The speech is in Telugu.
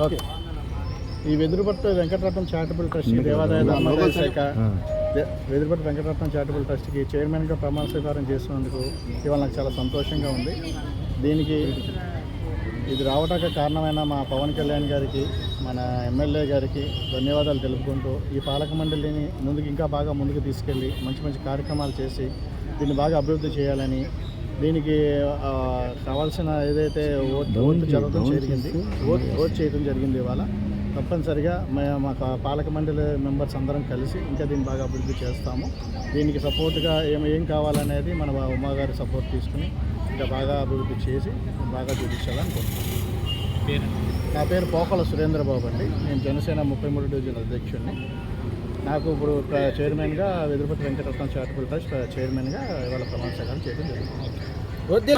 ఓకే. ఈ వెదురుపట్టు వెంకటరత్నం చారిటబుల్ ట్రస్ట్ దేవాదాయ ధర్మాదాయ శాఖ వెదురుపట్టు వెంకటరత్నం చారిటబుల్ ట్రస్ట్కి చైర్మన్గా ప్రమాణ స్వీకారం చేస్తున్నందుకు ఇవాళ నాకు చాలా సంతోషంగా ఉంది. దీనికి ఇది రావడానికి కారణమైన మా పవన్ కళ్యాణ్ గారికి, మన ఎమ్మెల్యే గారికి ధన్యవాదాలు తెలుపుకుంటూ ఈ పాలక మండలిని ఇంకా బాగా ముందుకు తీసుకెళ్ళి మంచి మంచి కార్యక్రమాలు చేసి దీన్ని బాగా అభివృద్ధి చేయాలని, దీనికి కావాల్సిన ఏదైతే ఓటు చేయడం జరిగింది ఇవాళ. తప్పనిసరిగా మా పాలక మండలి మెంబర్స్ అందరం కలిసి ఇంకా దీన్ని బాగా అభివృద్ధి చేస్తాము. దీనికి సపోర్ట్గా ఏం కావాలనేది మన ఉమ్మగారి సపోర్ట్ తీసుకుని ఇంకా బాగా అభివృద్ధి చేసి బాగా చూపించాలని కోరుతున్నాను. నా పేరు పోకల సురేంద్రబాబు అండి. నేను జనసేన 33 డివిజన్ అధ్యక్షుడిని. నాకు ఇప్పుడు చైర్మన్గా వెదురుపట్టు వెంకటరత్నం చారిటబుల్ ట్రస్ట్ చైర్మన్గా ఇవాళ ప్రమాణ స్వీకారం చేయడం జరిగింది.